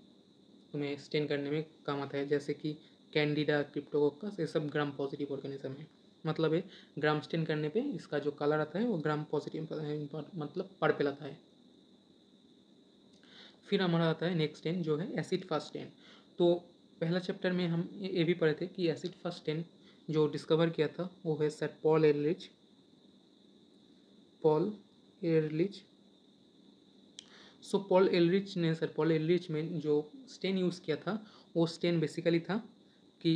तुम्हें स्टेन करने में काम आता है, जैसे कि कैंडिडा, क्रिप्टोकोकस, ये सब ग्राम पॉजिटिव ऑर्गेनिज्म है। मतलब है ग्राम स्टेन करने पे इसका जो कलर आता है वो ग्राम पॉजिटिव मतलब पर्पल आता है। फिर हमारा आता है नेक्स्ट स्टेन जो है एसिड फास्ट स्टेन। तो पहला चैप्टर में हम ये भी पढ़े थे कि एसिड फास्ट स्टेन जो डिस्कवर किया था वो है सर पॉल एरलिच। सो पॉल एलरिच में जो स्टेन यूज़ किया था वो स्टेन बेसिकली था कि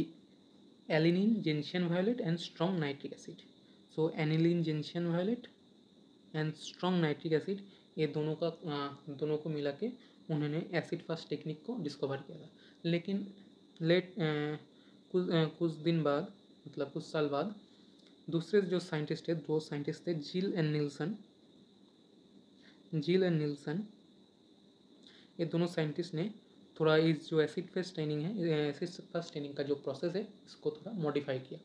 aniline gentian violet and strong nitric acid. So aniline gentian violet and strong nitric acid ये दोनों को मिला के उन्होंने एसिड फास्ट टेक्निक को डिस्कवर किया था। लेकिन कुछ दिन बाद मतलब कुछ साल बाद दूसरे जो साइंटिस्ट थे, दो साइंटिस्ट थे, जिल एंड नील्सन। ये दोनों साइंटिस्ट ने थोड़ा इस जो एसिड फेस ट्रेनिंग है, एसिड फास्ट ट्रेनिंग का जो प्रोसेस है इसको थोड़ा मॉडिफाई किया।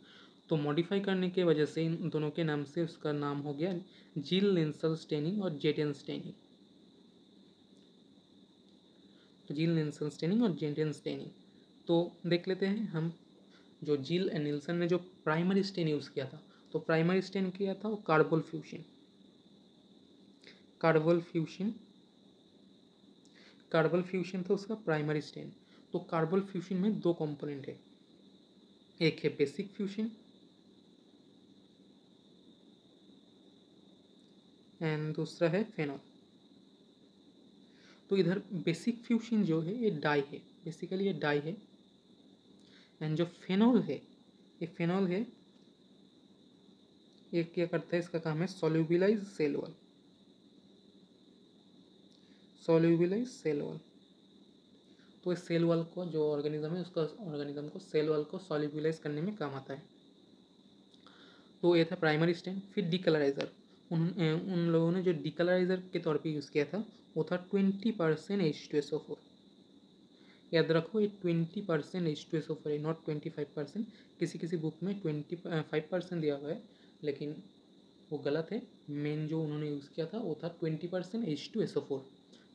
तो मॉडिफाई करने के वजह से इन दोनों के नाम से उसका नाम हो गया जिल लिंसल स्टेनिंग और जेटियन स्टेनिंग। तो जिल लिंसल स्टेनिंग और जेटियन स्टेनिंग तो देख लेते हैं हम। जो जिल एंड निल्सन ने जो प्राइमरी स्टेन यूज़ किया था, तो प्राइमरी स्टेन किया था वो कार्बोल फ्यूजन। कार्बल फ्यूजन था उसका प्राइमरी स्टेन। तो कार्बल फ्यूजन में दो कंपोनेंट है, एक है बेसिक फ्यूजन एंड दूसरा है फेनॉल। तो इधर बेसिक फ्यूजन जो है ये डाई है, बेसिकली ये डाई है। एंड जो फेनॉल है ये क्या करता है, इसका काम है सोल्यूबिलाइज सेल वॉल। तो इस सेल वॉल को जो ऑर्गेनिज्म है उसका ऑर्गेनिज्म को सेल वॉल को सोल्यूबिलाइज करने में काम आता है। तो ये था प्राइमरी स्टेन। फिर डीकलराइजर, उन लोगों ने जो डीकलराइजर के तौर पे यूज़ किया था वो था 20% H2SO4। याद रखो ये 20% H2SO4 है, नॉट 25%। किसी किसी बुक में 25% दिया हुआ है लेकिन वो गलत है। मेन जो उन्होंने यूज़ किया था वो था 20% H2SO4।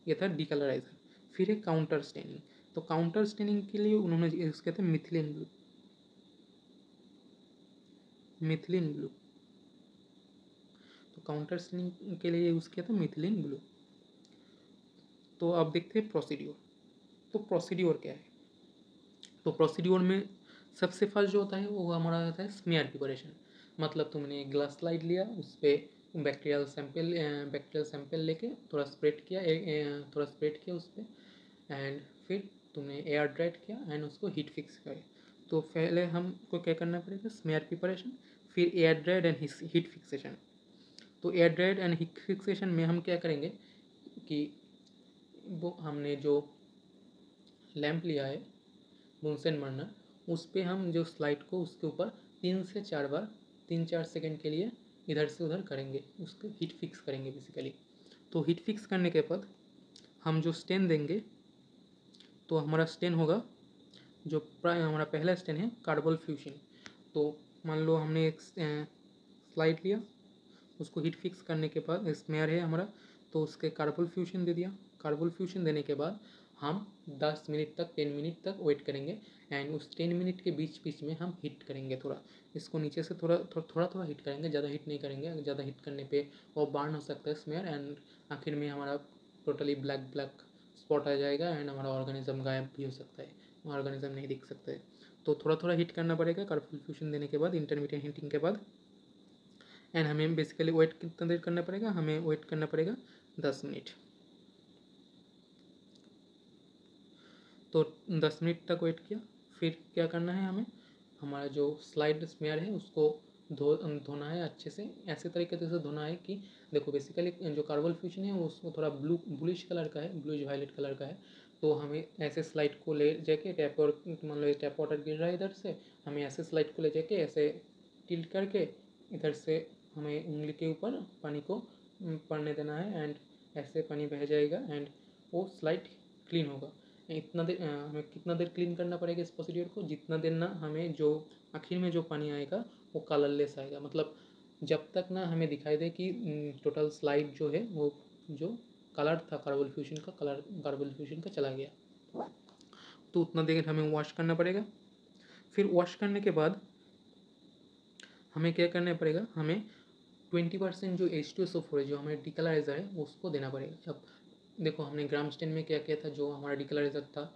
ये था डीकलराइजर। फिर है काउंटर स्टेनिंग। तो काउंटर स्टेनिंग के लिए उन्होंने यूज़ किया था मिथिलिन ब्लू। तो काउंटर स्टेनिंग के लिए यूज़ किया था मिथिलिन ब्लू। तो अब देखते हैं प्रोसीड्योर। तो प्रोसीड्योर क्या है, तो प्रोसीड्योर में सबसे फर्स्ट जो होता है वो हमारा होता है स्मीयर प्रिपरेशन। मतलब तुमने एक ग्लास स्लाइड लिया, उस पर बैक्टीरियल सैंपल लेके थोड़ा स्प्रेड किया उस पर एंड फिर तुमने एयर ड्राइड किया एंड उसको हीट फिक्स किया। तो पहले हमको क्या करना पड़ेगा, स्मीयर प्रिपरेशन, फिर air dried and heat fixation. तो air dried and heat fixation में हम क्या करेंगे कि वो हमने जो लैंप लिया है बुनसेन बर्नर, उस पर हम जो स्लाइड को उसके ऊपर 3 4 सेकंड के लिए इधर से उधर करेंगे, उसको हीट फिक्स करेंगे बेसिकली। तो हीट फिक्स करने के बाद हम जो स्टेन देंगे, तो हमारा स्टेन होगा जो हमारा पहला स्टेन है कार्बल फ्यूजन। तो मान लो हमने एक स्लाइड लिया, उसको हीट फिक्स करने के बाद स्मेयर है हमारा, तो उसके कार्बल फ्यूजन दे दिया। कार्बल फ्यूजन देने के बाद हम 10 मिनट तक 10 मिनट तक वेट करेंगे एंड उस 10 मिनट के बीच बीच में हम हीट करेंगे। थोड़ा इसको नीचे से थोड़ा हीट करेंगे, ज़्यादा हीट नहीं करेंगे। ज़्यादा हीट करने पे वो बर्न हो सकता है स्मेयर एंड आखिर में हमारा टोटली ब्लैक स्पॉट आ जाएगा एंड हमारा ऑर्गेनिज्म गायब भी हो सकता है, ऑर्गेनिज्म नहीं दिख सकता है। तो थोड़ा हीट करना पड़ेगा कार्बल फ्यूजन देने के बाद, इंटरमीडिएट हीटिंग के बाद। एंड हमें बेसिकली वेट कितना देर करना पड़ेगा, हमें वेट करना पड़ेगा 10 मिनट। तो 10 मिनट तक वेट किया, फिर क्या करना है हमें, हमारा जो स्लाइड स्मेयर है उसको धोना है अच्छे से। ऐसे तरीके से धोना है कि देखो बेसिकली जो कार्बल फ्यूजन है वो उसको थोड़ा ब्लूइश कलर का है, ब्लूइश वायलेट कलर का है। तो हमें ऐसे स्लाइड को ले जाके मान लो टैप वाटर गिर रहा है इधर से, हमें ऐसे स्लाइड को ले जाके ऐसे टिल्ट करके इधर से हमें उंगली के ऊपर पानी को पड़ने देना है एंड ऐसे पानी बह जाएगा एंड वो स्लाइड क्लीन होगा। इतना देर हमें कितना देर क्लीन करना पड़ेगा इस प्रोसीड्योर को, जितना देर ना हमें जो आखिर में जो पानी आएगा वो कलरलेस आएगा। मतलब जब तक ना हमें दिखाई दे कि टोटल स्लाइड जो है वो जो कलर था कार्बल फ्यूजन का, कलर कार्बल फ्यूजन का चला गया। तो उतना देर हमें वॉश करना पड़ेगा। फिर वॉश करने के बाद हमें क्या करना पड़ेगा, हमें 20% जो H2SO4 है, जो हमारे डिकलराइज़र है, उसको देना पड़ेगा। अब देखो हमने ग्राम स्टेन में क्या किया था, जो हमारा डिकलराइज़र था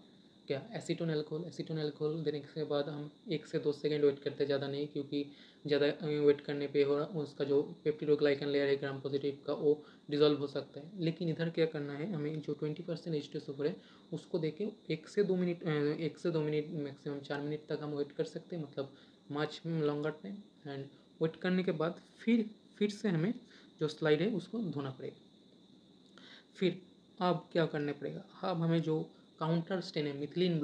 क्या, एसीटोन अल्कोहल देने के बाद हम 1 से 2 सेकेंड वेट करते, ज़्यादा नहीं, क्योंकि ज़्यादा वेट करने पे हो उसका जो पेप्टिडोग्लाइकन लेयर है ग्राम पॉजिटिव का, वो डिजोल्व हो सकता है। लेकिन इधर क्या करना है, हमें जो 20% H2SO4 है उसको दे के 1 से 2 मिनट मैक्सिमम 4 मिनट तक हम वेट कर सकते हैं, मतलब much longer time. And wait करने के बाद फिर से हमें जो स्लाइड है उसको धोना पड़ेगा। फिर अब क्या करना पड़ेगा, अब हमें जो काउंटर स्टेन है मिथिलीन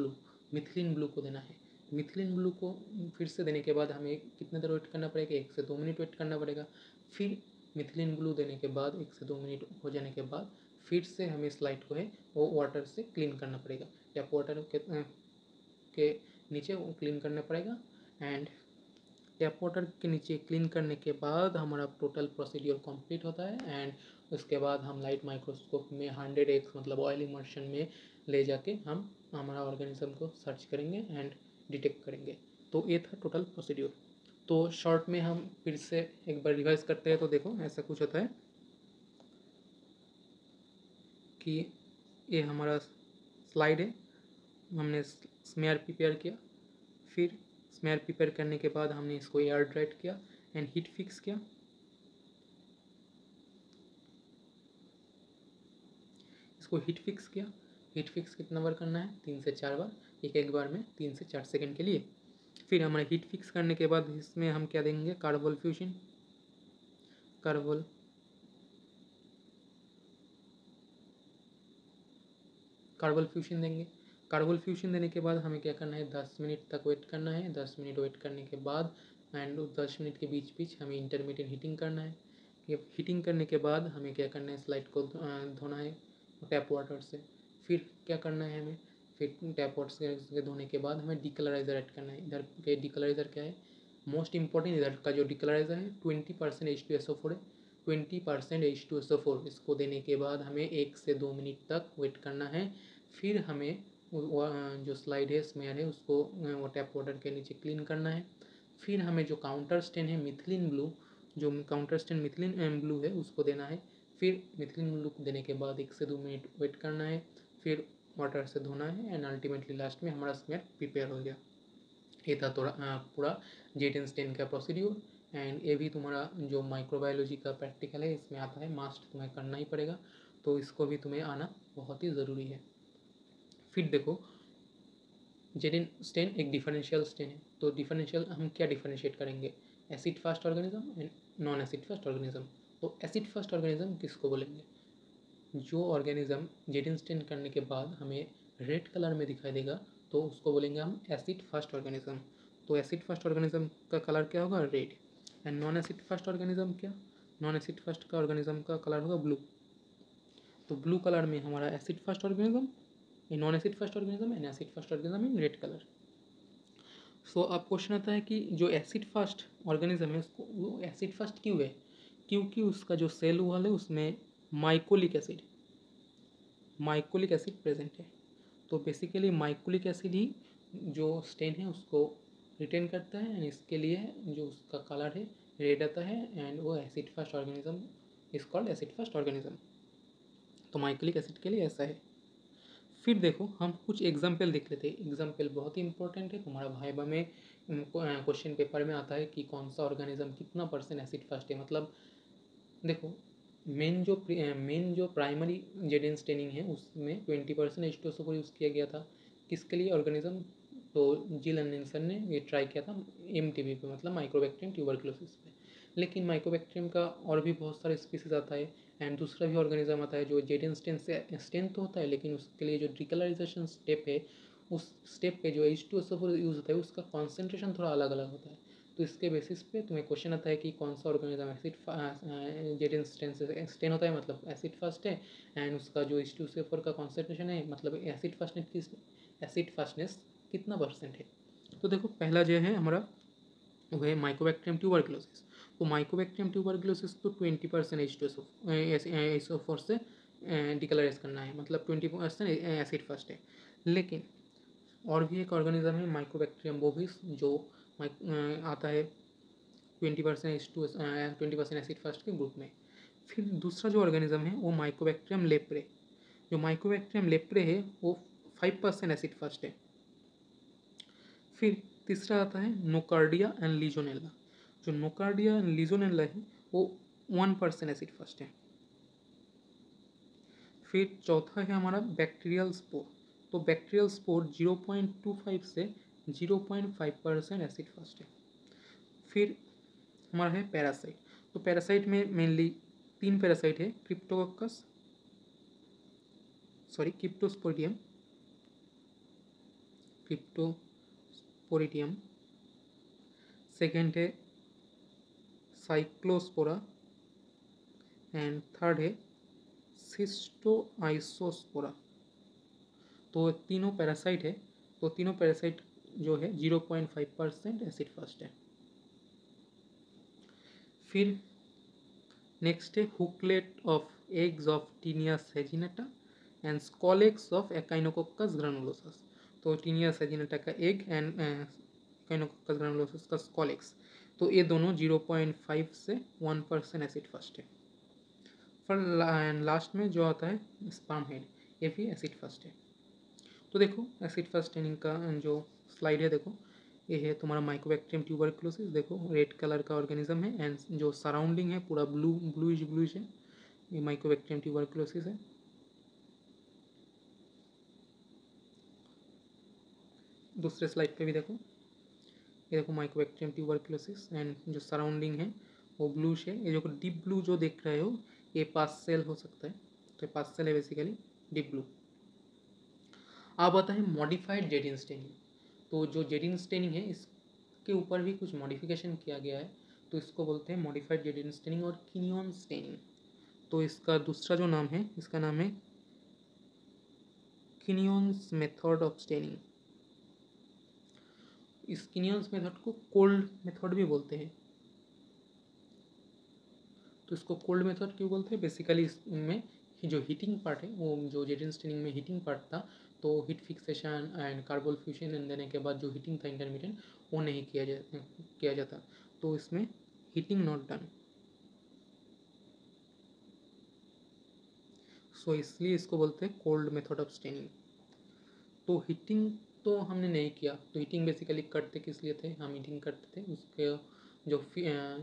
ब्लू को देना है। मिथिलीन ब्लू को फिर से देने के बाद हमें कितने देर वेट करना पड़ेगा, 1 से 2 मिनट वेट करना पड़ेगा। फिर मिथिलीन ब्लू देने के बाद 1 से 2 मिनट हो जाने के बाद फिर से हमें स्लाइड को है वो वाटर से क्लीन करना पड़ेगा, टैप वाटर के नीचे वो क्लीन करना पड़ेगा। एंड टैप वाटर के नीचे क्लीन करने के बाद हमारा टोटल प्रोसीड्योर कंप्लीट होता है। एंड उसके बाद हम लाइट माइक्रोस्कोप में 100x मतलब ऑयल इमर्शन में ले जाके हम हमारा ऑर्गेनिज्म को सर्च करेंगे एंड डिटेक्ट करेंगे। तो ये था टोटल प्रोसीड्योर। तो शॉर्ट में हम फिर से एक बार रिवाइज करते हैं। तो देखो ऐसा कुछ होता है कि ये हमारा स्लाइड है, हमने स्मेयर प्रिपेयर किया। फिर स्मेयर प्रिपेयर करने के बाद हमने इसको एयर ड्राइड किया एंड हीट फिक्स किया। इसको हीट फिक्स कितना बार करना है, 3 से 4 बार, एक बार में 3 से 4 सेकेंड के लिए। फिर हमारे हीट फिक्स करने के बाद इसमें हम क्या देंगे, कार्बोल फ्यूजन देंगे। कार्बोल फ्यूजन देने के बाद हमें क्या करना है, 10 मिनट तक वेट करना है। 10 मिनट वेट करने के बाद एंड 10 मिनट के बीच हमें इंटरमीडिएट हीटिंग करना है। ये हीटिंग करने के बाद हमें क्या करना है, स्लाइड को धोना है टैप वाटर से। फिर क्या करना है, हमें फिर टैप वाटर से धोने के बाद हमें डिकलराइज़र ऐड करना है। इधर के डिकलराइज़र क्या है, मोस्ट इंपॉर्टेंट, इधर का जो डिकलराइज़र है 20% H2SO4 है। 20% H2SO4 इसको देने के बाद हमें 1 से 2 मिनट तक वेट करना है। फिर हमें जो स्लाइड है स्मेयर है उसको वो टैप वाटर के नीचे क्लीन करना है। फिर हमें जो काउंटर स्टेन है मिथिलीन ब्लू, जो काउंटर स्टेन मिथिलीन ब्लू है उसको देना है। फिर मिथिलीन ब्लू को देने के बाद 1 से 2 मिनट वेट करना है। फिर वाटर से धोना है एंड अल्टीमेटली लास्ट में हमारा स्मेयर प्रिपेयर हो गया। ये था थोड़ा पूरा J10 स्टेन का प्रोसीड्यूर। एंड ये भी तुम्हारा जो माइक्रोबायोलॉजी का प्रैक्टिकल है इसमें आता है, मास्ट तुम्हें करना ही पड़ेगा, तो इसको भी तुम्हें आना बहुत ही ज़रूरी है। फिर देखो J10 स्टेन एक डिफरेंशियल स्टेन है, तो डिफरेंशियल हम क्या डिफरेंशिएट करेंगे, acid fast organism and non acid fast organism. तो एसिड फास्ट ऑर्गेनिज्म किसको बोलेंगे, जो ऑर्गेनिज्म J10 स्टेन करने के बाद हमें रेड कलर में दिखाई देगा तो उसको बोलेंगे हम एसिड फर्स्ट ऑर्गेनिज्म। तो एसिड फर्स्ट ऑर्गेनिज्म का कलर क्या होगा, red. And non acid fast organism क्या, नॉन एसिड फर्स्ट का ऑर्गेनिज्म का कलर होगा ब्लू। तो ब्लू कलर में हमारा acid fast organism, non acid fast organism and acid fast organism in red colour. So अब क्वेश्चन आता है कि जो एसिड फर्स्ट ऑर्गेनिज्म है उसको वो एसिड फर्स्ट क्यों है, क्योंकि उसका जो सेल वॉल है उसमें माइकोलिक एसिड प्रेजेंट है। तो बेसिकली माइकोलिक एसिड ही जो स्टेन है उसको रिटेन करता है एंड इसके लिए जो उसका कलर है रेड आता है एंड वो acid fast organism is called acid fast organism. तो माइकोलिक एसिड के लिए ऐसा है। फिर देखो हम कुछ एग्जाम्पल देख लेते हैं। एग्जाम्पल बहुत ही इंपॉर्टेंट है, तुम्हारा भाइबा में क्वेश्चन पेपर में आता है कि कौन सा ऑर्गेनिज्म कितना % एसिड फर्स्ट है। मतलब देखो मेन जो प्राइमरी J10 स्टेनिंग है उसमें 20% H2SO4 यूज़ किया गया था। किसके लिए ऑर्गेनिज्म, तो जिल एंडरसन ने ये ट्राई किया था MTB पे, मतलब माइक्रोबैक्टीरियम ट्यूबरक्लोसिस पे। लेकिन माइक्रोबैक्टीरियम का और भी बहुत सारे स्पीसीज आता है एंड दूसरा भी ऑर्गेनिज्म आता है जो J10 स्टेन से स्टेन तो होता है, लेकिन उसके लिए जो डिकलराइजेशन स्टेप है उस स्टेप पे जो H2SO4 यूज़ होता है उसका कॉन्सेंट्रेशन थोड़ा अलग अलग होता है। तो इसके बेसिस पे तुम्हें क्वेश्चन आता है कि कौन सा ऑर्गेनिज्म एसिड J10 स्टेन से स्टेन होता है, मतलब एसिड फर्स्ट है एंड उसका जो H2SO4 का कॉन्सेंट्रेशन है, मतलब एसिड फर्स्टनेस कितना % है। तो देखो पहला जो है हमारा वो है माइकोबैक्टीरियम ट्यूबरक्लोसिस। तो माइकोबैक्टीरियम ट्यूबरक्लोसिस तो 20% H2SO4 से डिकलराइज करना है, मतलब 20% एसिड फर्स्ट है। लेकिन और भी एक ऑर्गेनिज्म है माइकोबैक्टीरियम बोविस जो आता है 20% एसिड फर्स्ट के ग्रुप में। फिर दूसरा जो ऑर्गेनिज्म है वो माइकोबैक्टीरियम लेप्रे। जो माइकोबैक्टीरियम लेप्रे है वो 5% एसिड फर्स्ट है। फिर तीसरा आता है नोकार्डिया एंड लीजोनेला। जो नोकार्डिया एंड लीजोनेला है वो 1% एसिड फर्स्ट है। फिर चौथा है हमारा बैक्टीरियल स्पोर। तो बैक्टीरियल स्पोर 0.25 से 0.5% एसिड फर्स्ट है। फिर हमारा है पैरासाइट। तो पैरासाइट में मेनली 3 पैरासाइट है, क्रिप्टोस्पोरिडियम, सेकेंड है साइक्लोस्पोरा एंड थर्ड है सिस्टोआइसोस्पोरा। तो तीनों पैरासाइट है। तो तीनों पैरासाइट जो है 0.5% एसिड फर्स्ट है। फिर नेक्स्ट है hooklet of eggs of Taenia saginata and scolex of Echinococcus granulosus. तो टीनिया सेजिनेटा का एग एंड एकाइनोकोकस ग्रानुलोसस का स्कॉलेक्स, तो ये दोनों 0.5 से 1% एसिड फर्स्ट है। फिर लास्ट में जो आता है स्पाम हेड, ये भी एसिड फर्स्ट है। तो देखो एसिड फर्स्ट ट्रेनिंग का जो स्लाइड है, देखो ये है तुम्हारा माइकोबैक्टीरियम ट्यूबरक्लोसिस। देखो रेड कलर का ऑर्गेनिज्म है एंड जो सराउंडिंग है पूरा ब्लूइश है, ये माइकोबैक्टीरियम ट्यूबरक्लोसिस है। दूसरे स्लाइड पे भी देखो, ये देखो माइकोबैक्टीरियम ट्यूबरक्लोसिस एंड जो सराउंडिंग है वो ब्लूइश है। ये जो डीप ब्लू जो देख रहे हो ये पास सेल हो सकता है, तो पास सेल है बेसिकली डीप ब्लू। अब आता है मॉडिफाइड जेडिन स्टेनिंग। तो जो जेडिन स्टेनिंग है इसके ऊपर भी कुछ मॉडिफिकेशन किया गया है, तो इसको बोलते हैं मॉडिफाइड जेडिन स्टेनिंग और किनियन स्टेनिंग। तो इसका दूसरा जो नाम है, इसका नाम है किनियंस मेथड ऑफ स्टेनिंग। इस किनियंस मेथड को कोल्ड मेथड भी बोलते हैं। तो इसको कोल्ड मेथड क्यों बोलते हैं, बेसिकली इसमें जो हीटिंग पार्ट है वो जो जेडिन स्टेनिंग में हीटिंग पार्ट था, तो heat fixation and carbol fusion देने के बाद जो हीटिंग था इंटरमीडिएट वो नहीं किया जाता, तो इसमें हीटिंग नॉट डन, सो इसलिए इसको बोलते हैं कोल्ड मेथड ऑफ स्टेनिंग। तो हीटिंग तो हमने नहीं किया, तो हीटिंग बेसिकली करते किस लिए थे, हम हीटिंग करते थे उसके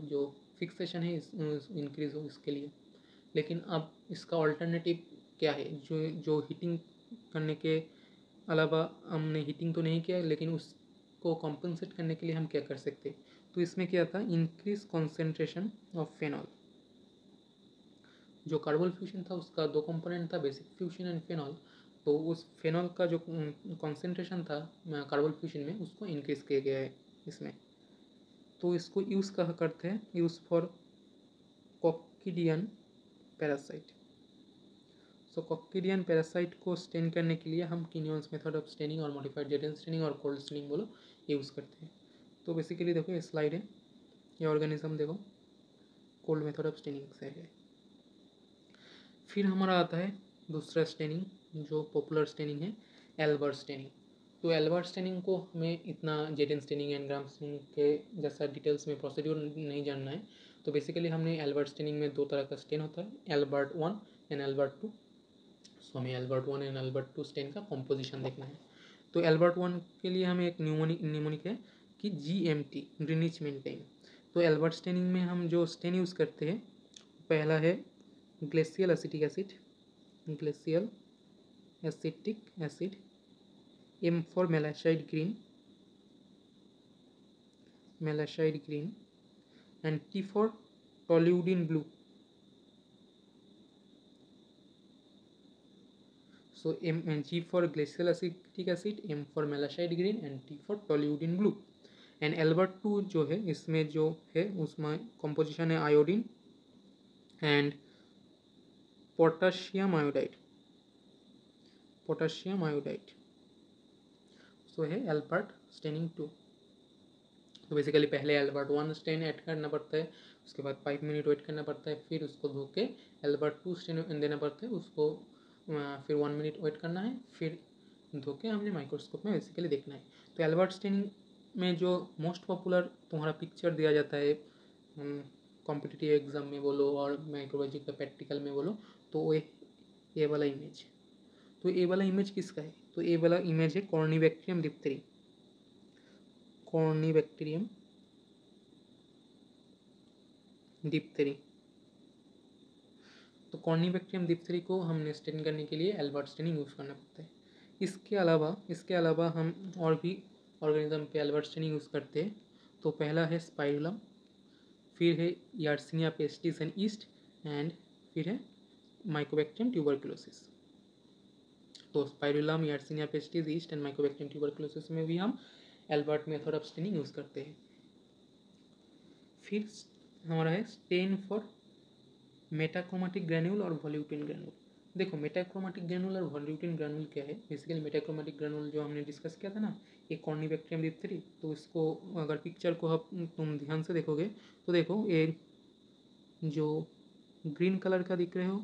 जो फिक्सेशन है इंक्रीज हो इसके लिए। लेकिन अब इसका ऑल्टरनेटिव क्या है, जो हीटिंग करने के अलावा हमने हीटिंग तो नहीं किया, लेकिन उसको कॉम्पनसेट करने के लिए हम क्या कर सकते। तो इसमें क्या था, इंक्रीज कॉन्सेंट्रेशन ऑफ फेनॉल। जो कार्बोल फ्यूजन था उसका 2 कंपोनेंट था, बेसिक फ्यूजन एंड फेनॉल। तो उस फेनॉल का जो कॉन्सेंट्रेशन था कार्बोल फ्यूजन में उसको इंक्रीज किया गया है इसमें। तो इसको यूज़ कहाँ करते हैं, use for coccidian parasite. So coccidian parasite को स्टेन करने के लिए हम किनियंस मेथड ऑफ स्टेनिंग और मॉडिफाइड जेडिन स्टेनिंग और कोल्ड स्टेनिंग बोलो यूज़ करते हैं। तो बेसिकली देखो ये स्लाइड है, ये ऑर्गेनिज्म देखो कोल्ड मेथड ऑफ स्टेनिंग से है। फिर हमारा आता है दूसरा स्टेनिंग जो पॉपुलर स्टेनिंग है, एल्बर स्टेनिंग। तो एल्बर स्टेनिंग को हमें इतना जेडिन स्टेनिंग एंड ग्राम स्टेनिंग के जैसा डिटेल्स में प्रोसीड्यूर नहीं जानना है। तो बेसिकली हमने एल्बर्ट स्टेनिंग में 2 तरह का स्टेन होता है, एल्बर्ट 1 एंड एल्बर्ट 2। सो हमें एल्बर्ट 1 एंड एल्बर्ट 2 स्टेन का कॉम्पोजिशन देखना है। तो एल्बर्ट 1 के लिए हमें एक न्यूमोनिक है कि GMT, ग्रीनिच मीन टाइम। तो एल्बर्ट स्टेनिंग में हम जो स्टेन यूज़ करते हैं, पहला है glacial acetic acid, M for malachite green and T for toluidine blue. So G for glacial acetic acid, M for malachite green and T for toluidine blue. And Albert 2 जो है इसमें जो है उसमें कॉम्पोजिशन है आयोडीन एंड पोटाशियम आयोडाइड। सो है Albert staining 2। तो basically पहले एल्बर्ट 1 स्टेन ऐड करना पड़ता है, उसके बाद 5 मिनट वेट करना पड़ता है, फिर उसको धो के एल्बर्ट 2 स्टेन देना पड़ता है, उसको फिर 1 मिनट वेट करना है, फिर धो के हमने माइक्रोस्कोप में बेसिकली देखना है। तो एल्बर्ट स्टेनिंग में जो मोस्ट पॉपुलर तुम्हारा पिक्चर दिया जाता है कॉम्पिटिटिव एग्ज़ाम में बोलो और माइक्रोबायोलॉजी का प्रैक्टिकल में बोलो, तो वो ये वाला इमेज। तो ये वाला इमेज किसका है? तो ये वाला इमेज है कॉर्निबैक्टीरियम डिप्थेरी। Corynebacterium diphtheriae. तो कॉर्निबैक्टीरियम डिप्थेरी को हमने स्टेन करने के लिए एल्बर्ट स्टेनिंग यूज़ करना पड़ता है। इसके अलावा हम और भी ऑर्गेनिज्म पे एल्बर्ट स्टेनिंग यूज़ करते हैं। तो पहला है स्पाइरुलम, फिर है Yersinia pestis and yeast, and फिर है माइकोबैक्टीरियम ट्यूबरकुलोसिस। तो Spirillum, Yersinia pestis, yeast and Mycobacterium tuberculosis में भी हम Albert method of staining use करते हैं। फिर हमारा है स्टेन फॉर मेटाक्रोमेटिक ग्रैन्यूल और वॉल्यूटिन ग्रैन्यूल। देखो मेटाक्रोमेटिक ग्रैन्यूल और वॉल्यूटिन ग्रैन्यूल क्या है? बेसिकली मेटाक्रोमेटिक ग्रैन्यूल जो हमने डिस्कस किया था ना, एक कॉर्निबैक्टीरियम डिप्थेरी, तो इसको अगर पिक्चर को तुम ध्यान से देखोगे तो देखो ये जो ग्रीन कलर का दिख रहे हो,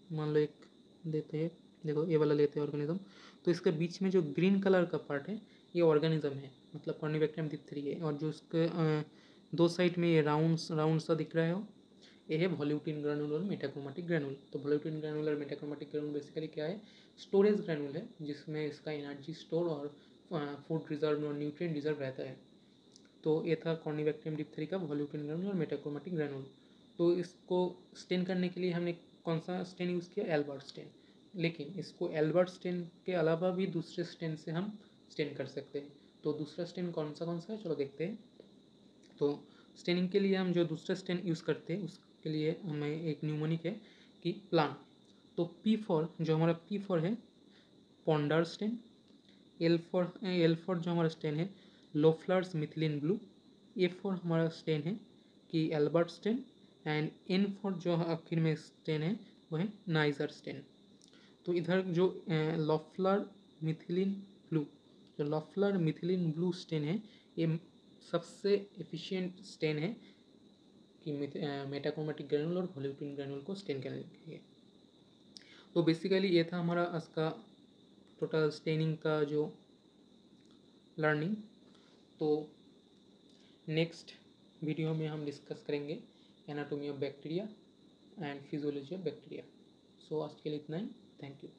मान लो एक देते हैं, देखो ये वाला लेते हैं ऑर्गेनिज्म, तो इसके बीच में जो ग्रीन कलर का पार्ट है ये ऑर्गेनिज्म है, मतलब कॉर्निबैक्टीरियम डिप्थेरी है। और जो उसके दो साइड में ये राउंड सा दिख रहा है हो, ये है वॉल्यूटिन ग्रैन्यूल और मेटाक्रोमेटिक ग्रैन्यूल। तो वॉल्यूटिन ग्रैन्यूल और मेटाक्रोमेटिक ग्रैन्यूल बेसिकली क्या है? स्टोरेज ग्रैन्यूल है, जिसमें इसका एनर्जी स्टोर और फूड रिजर्व और न्यूट्रिएंट रिजर्व रहता है। तो ये था कॉर्निबैक्टीरियम डिप्थेरी का वॉल्यूटिन ग्रैन्यूल और मेटाक्रोमेटिक ग्रैन्यूल। तो इसको स्टेन करने के लिए हमने कौन सा स्टेन यूज़ किया? Albert stain. लेकिन इसको एल्बर्ट स्टेन के अलावा भी दूसरे स्टेन से हम स्टेन कर सकते हैं। तो दूसरा स्टेन कौन सा है, चलो देखते हैं। तो स्टेनिंग के लिए हम जो दूसरा स्टेन यूज़ करते हैं उसके लिए हमें एक न्यूमोनिक है कि प्लान। तो P4 जो हमारा P4 है पॉन्डार स्टेन, L4 जो हमारा स्टेन है लोफ्लर्स मिथिलिन ब्लू, A4 हमारा स्टेन है कि एल्बर्ट स्टेन, एंड N4 जो आखिर में स्टेन है वो है नाइजर स्टेन। तो इधर जो लॉफलर मिथिलिन ब्लू, जो लॉफलर मिथिलिन ब्लू स्टेन है ये सबसे एफिशिएंट स्टेन है कि मेटाक्रोमेटिक ग्रैन्यूल और वॉल्यूटिन ग्रैन्यूल को स्टेन करने के लिए। तो बेसिकली ये था हमारा आज का टोटल स्टेनिंग का जो लर्निंग। तो नेक्स्ट वीडियो में हम डिस्कस करेंगे anatomy of bacteria and physiology of bacteria. So आज के लिए इतना ही। Thank you.